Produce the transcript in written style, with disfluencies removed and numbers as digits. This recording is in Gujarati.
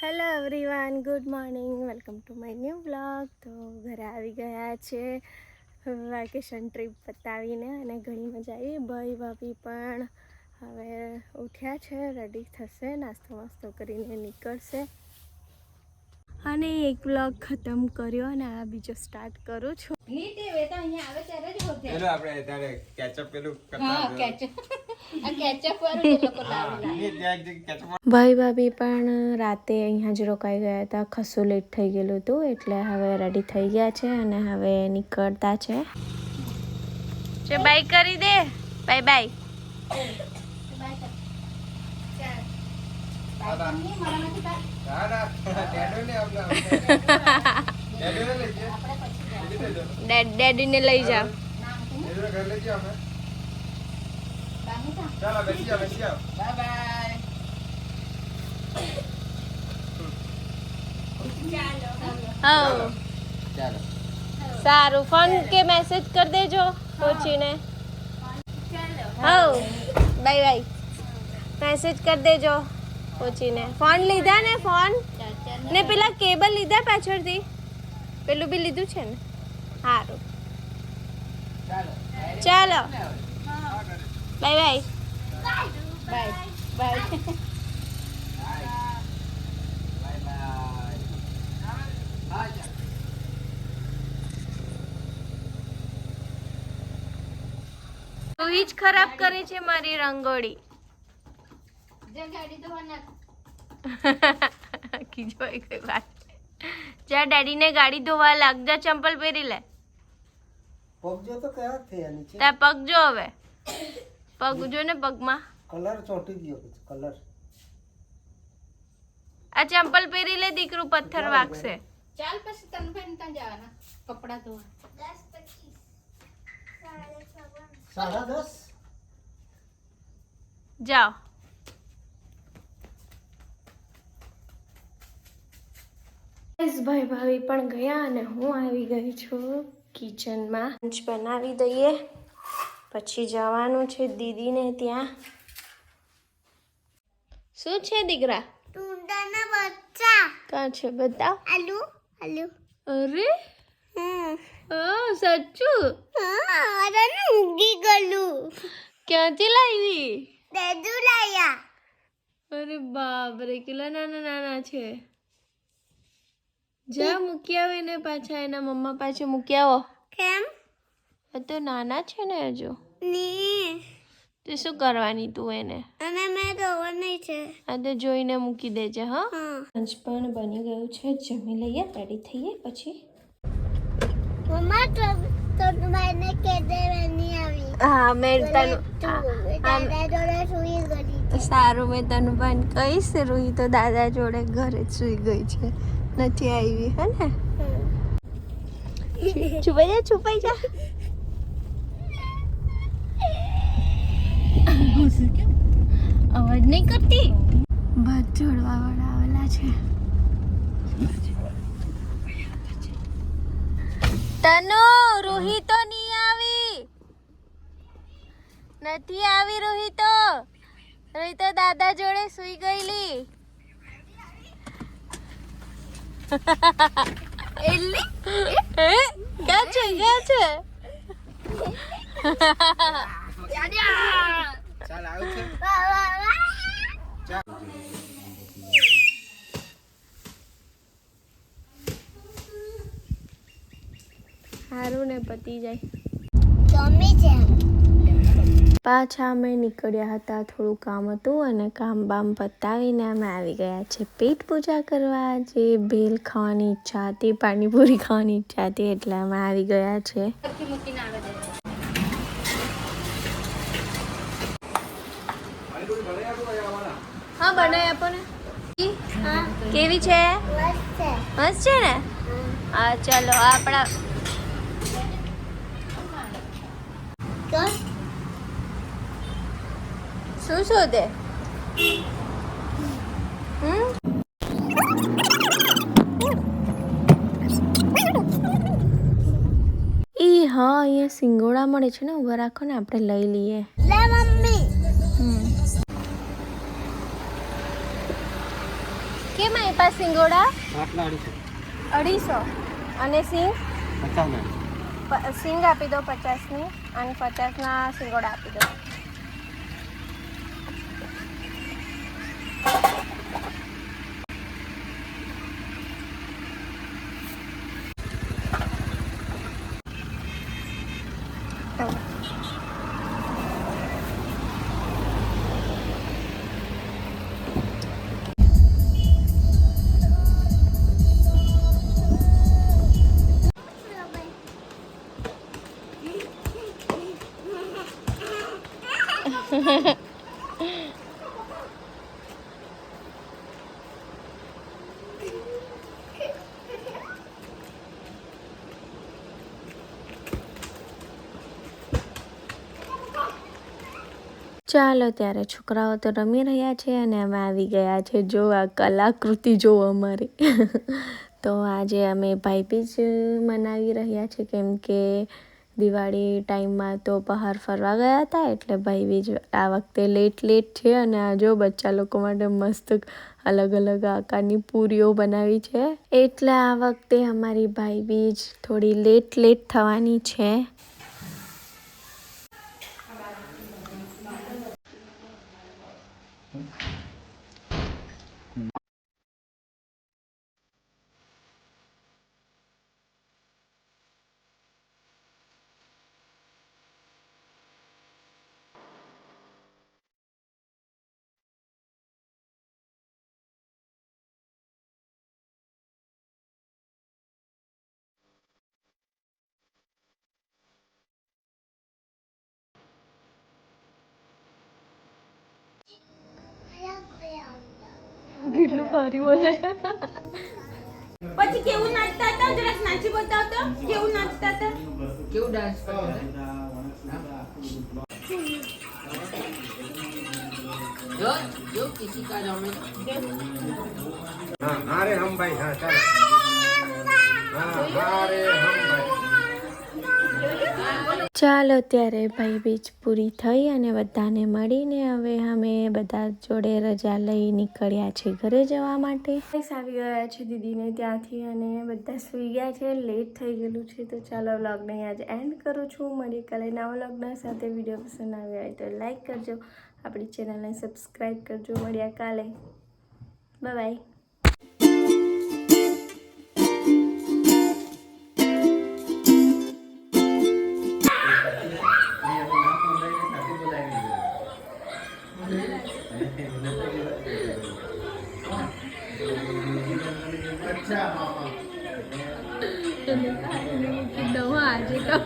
Hello everyone, good morning, welcome to my new vlog. તો ઘરે આવી ગયા છે વેકેશન ટ્રીપ પતાવીને અને ઘણી મજા આવી. ભાઈ ભાભી પણ હવે ઉઠ્યા છે, રેડી થશે, નાસ્તો વાસ્તો કરીને નીકળશે. અને એક વ્લોગ ખતમ કર્યો અને આ બીજો સ્ટાર્ટ કરું છું. ભાઈ ભાભી પણ રાતે અહીંયા જ રોકાઈ ગયા હતા. ખસ્સું લેટ થઈ ગયેલું હતું એટલે હવે રેડી થઈ ગયા છે અને હવે નીકળતા છે. બાય કરી દે, બાય બાય. ડેડી ને લઈ જાઓ. સારું, ફોન કે મેસેજ કરી દેજો પહોંચીને. બાય બાય, મેસેજ કરી દેજો પહોંચીને. ફોન લીધા ને? ફોન ને પેલા કેબલ લીધા પાછળથી? પેલું બી લીધું છે ને? સારું, ચાલો બાય બાય. Bye bye. તું જ ખરાબ કરે છે મારી રંગોળી. કીજો કઈ વાત. જા ડેડી ને ગાડી ધોવા લાગ. જા ચંપલ પહેરી લે. પગ જો તો કયા થયા નીચે. તા પગ જો, હવે પગ જો ને, પગમાં કલર ચોંટી ગયો. કલર આ ચંપલ પહેરી લે દીકરું, પથ્થર વાગશે. ચાલ પછી તને ભાઈ ત્યાં જવાના કપડા ધોવા. 10:30 જાઓ. ભાઈ ભાભી પણ ગયા અને હું આવી ગઈ છું કિચનમાં. લંચ બનાવી દઈએ, પછી જવાનું છે દીદીને ત્યાં. શું છે દીકરા? ટુંડાના બચ્ચા કાં છે? બતાવ. આલુ આલુ. અરે હા, સાચું? અરે ઊંઘી ગયું. ક્યાંથી લાવી? દેદુ લાયા. અરે બાપ રે, કેટલા નાના નાના છે. જા મૂકી આવે ને પાછા એના મમ્મા પાસે મૂકી આવો. કેમ? આ તો નાના છે ને હજુ. ની તે શું કરવાની તું એને? અને મેં ધોવાની છે. આ તો જોઈને મૂકી દેજે. હા, હા. લંચ પણ બની ગયું છે, જમી લઈએ, રેડી થઈએ પછી. મમ્મા તો ભાઈને કે દેવાની આવી. હા, મેં તને દાદા જોડે સુઈ ગઈ. સારું, મેં તને પણ કહીશ. રૂહી તો દાદા જોડે ઘરે જ સુઈ ગઈ છે, નથી આવી. હે ને? છુપાઈ જા, છુપાઈ જા. અવાજ નહીં કરતી. ભાત જોડવા વાળા આવેલા છે. તનુ, રૂહી તો નહીં આવી. નથી આવી રૂહી તો. રૂહી તો દાદા જોડે સુઈ ગયેલી. એલી ક્યાં છે? ક્યાં છે? ચાલ આવું છે. સારું ને, પતી જાય. ગમે છે. પાછા અમે નીકળ્યા હતા, થોડું કામ હતું અને કામ બામ પતાવીને અમે આવી ગયા છે પેટ પૂજા કરવા. જે ભેલ ખાવાની ઈચ્છા હતી, પાણીપુરી ખાવાની ઈચ્છા હતી, એટલે અમે આવી ગયા છે. હા, બનાવી આપો ને. કેવી છે? મસ્ત છે ને? હા, ચાલો આપણા શું શોધે? હા, અહીંયા સિંગોડા મળે છે ને, ઊભા રાખો ને, આપણે લઈ લઈએ. લે મમ્મી. કેમ આપ્યા સિંગોડા? આટલા 250 અને સિંગ 50 સિંગ આપી દો 50ની અને 50ના સિંગોડા આપી દો. ચાલો ત્યારે છોકરાઓ તો રમી રહ્યા છે અને અમે આવી ગયા છે. જો આ કલાકૃતિ જો અમારી. તો આજે અમે ભાઈબીજ મનાવી રહ્યા છે કેમ કે દિવાળી ટાઈમમાં તો બહાર ફરવા ગયા હતા એટલે ભાઈબીજ આ વખતે લેટ છે. અને આ જો બચ્ચા લોકો માટે મસ્ત અલગ અલગ આકારની પૂરીઓ બનાવી છે એટલે આ વખતે અમારી ભાઈબીજ થોડી લેટ થવાની છે. કેટલું ભારી બોલે. પછી કેવું નાચતા હતા? જરાક નાચી બતાવતો. કેવું નાચતા હતા? કેવું ડાન્સ કરતા જો કિસી કા જામે હારે હમ ભાઈ હા ચાલો હારે હમ ભાઈ. ચાલો ત્યારે ભાઈબીજ પૂરી થઈ અને બધાને મળીને હવે અમે બધા જોડે રજા લઈ નીકળ્યા છે ઘરે જવા માટે. આવી ગયા છે દીદીને ત્યાંથી અને બધા સૂઈ ગયા છે. લેટ થઈ ગયેલું છે તો ચાલો વ્લોગને આજે એન્ડ કરું છું. મળી કાલે નવા વ્લોગના સાથે. વિડીયો પસંદ આવ્યો હોય તો લાઈક કરજો, આપણી ચેનલને સબસ્ક્રાઈબ કરજો. મળ્યા કાલે. બાય. આજે તો